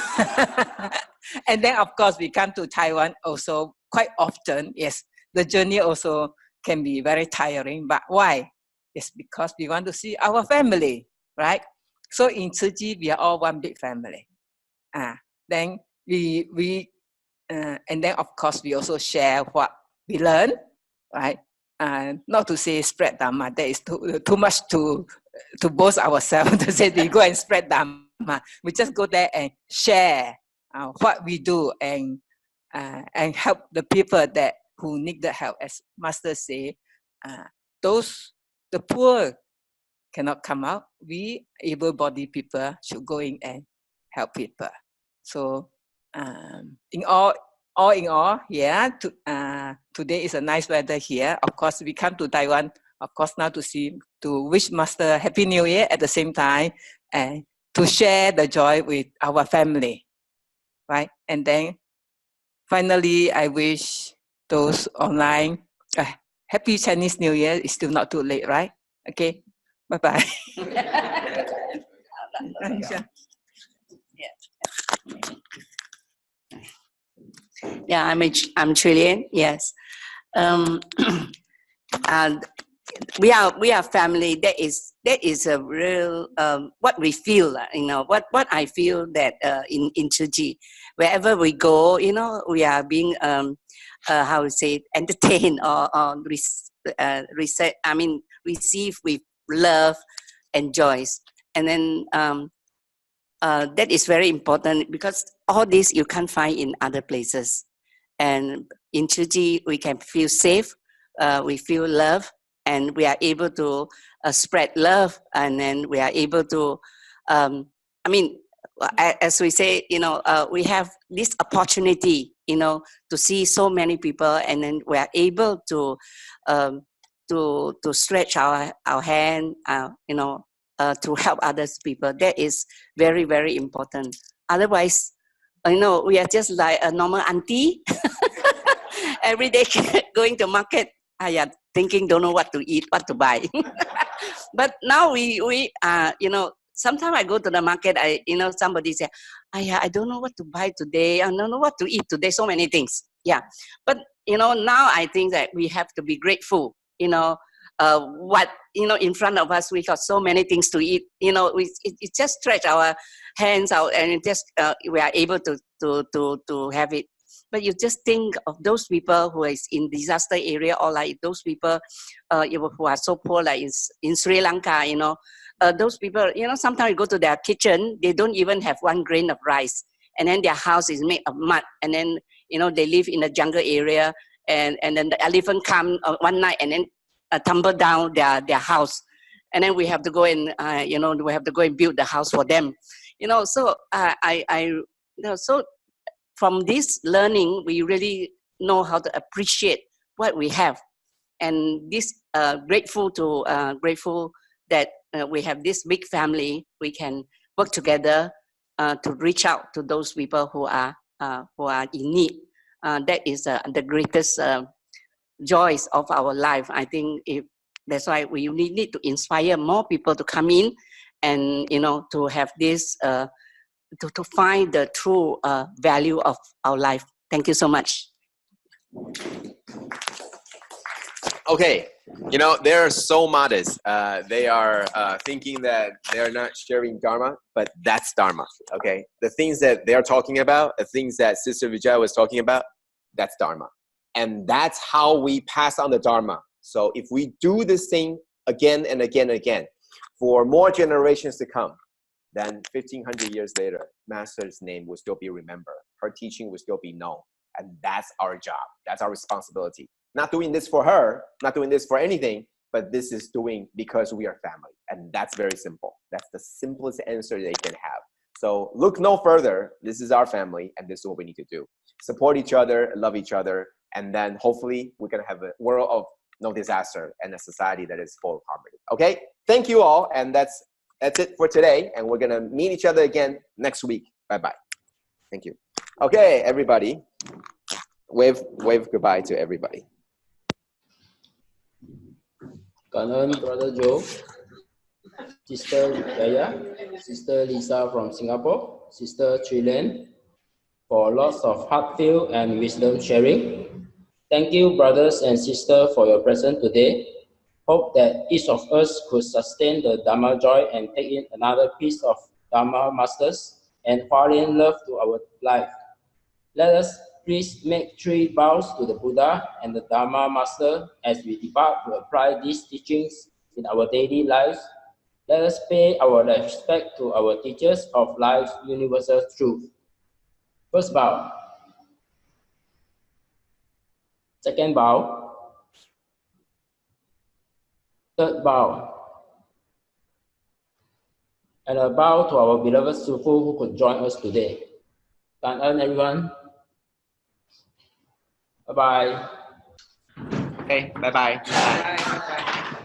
And then of course we come to Taiwan also quite often. Yes, the journey also can be very tiring, but why? It's because we want to see our family, right? So in Tzu Chi, we are all one big family. Then and then of course we also share what we learn, right? Not to say spread Dharma. That is too much to boast ourselves to say we go and spread Dharma. We just go there and share what we do and help the people that who need the help. As Master say, the poor cannot come out. We able-bodied people should go in and help people. So in all, yeah. Today is a nice weather here. Of course, we come to Taiwan. Of course, now to wish Master Happy New Year at the same time, and to share the joy with our family, right? And then finally, I wish those online Happy Chinese New Year. It's still not too late, right? Okay, bye-bye. Yeah, I'm Julian. Yes, and we are family. That is a real what we feel. What I feel that in Tzu Chi, wherever we go, we are being how to say, entertained or receive with love and joy, and then that is very important, because all this you can't find in other places. And in Tzu Chi, we can feel safe, we feel love, and we are able to spread love, and then we are able to, as we say, we have this opportunity, to see so many people, and then we are able to stretch our hand, to help others people. That is very, very important. Otherwise, we are just like a normal auntie. Every day going to market, thinking don't know what to eat, what to buy. But now we sometimes I go to the market, somebody say, I don't know what to buy today. I don't know what to eat today. So many things. Yeah. But, now I think that we have to be grateful, what, in front of us, we got so many things to eat. It just stretch our hands out, and it just, we are able to have it. But you just think of those people who is in disaster area, or like those people who are so poor, like in Sri Lanka, those people, sometimes you go to their kitchen, they don't even have 1 grain of rice. And then their house is made of mud. And then, they live in a jungle area. And then the elephant come one night and then tumble down their house. And then we have to go and, we have to go and build the house for them. So so from this learning, we really know how to appreciate what we have. And this grateful that we have this big family. We can work together to reach out to those people who are in need. That is the greatest joys of our life. I think that's why we need to inspire more people to come in, and to have this to find the true value of our life. Thank you so much. Okay, they're so modest. They are thinking that they're not sharing Dharma, but that's Dharma, okay? The things that they're talking about, the things that Sister Vijaya was talking about, that's Dharma. And that's how we pass on the Dharma. So if we do this thing again and again and again, for more generations to come, then 1500 years later, Master's name will still be remembered. Her teaching will still be known. And that's our job. That's our responsibility. Not doing this for her, not doing this for anything, but this is doing because we are family. And that's very simple. That's the simplest answer they can have. So look no further. This is our family, and this is what we need to do. Support each other, love each other, and then hopefully we're going to have a world of no disaster and a society that is full of harmony. Okay? Thank you all, and that's it for today, and we're going to meet each other again next week. Bye-bye. Thank you. Okay, everybody. Wave goodbye to everybody. Cảm ơn Brother Joe, Sister Vijaya, Sister Lisa from Singapore, Sister Hualien, for lots of heartfelt and wisdom sharing. Thank you, brothers and sisters, for your presence today. Hope that each of us could sustain the Dharma joy and take in another piece of Dharma masters and Hualien love to our life. Let us please make 3 vows to the Buddha and the Dharma master as we depart to apply these teachings in our daily lives. Let us pay our respect to our teachers of life's universal truth. First vow. Second vow. Third vow. And a vow to our beloved Sufu who could join us today. Cảm ơn everyone. Bye-bye. Okay, bye-bye. Bye. Bye.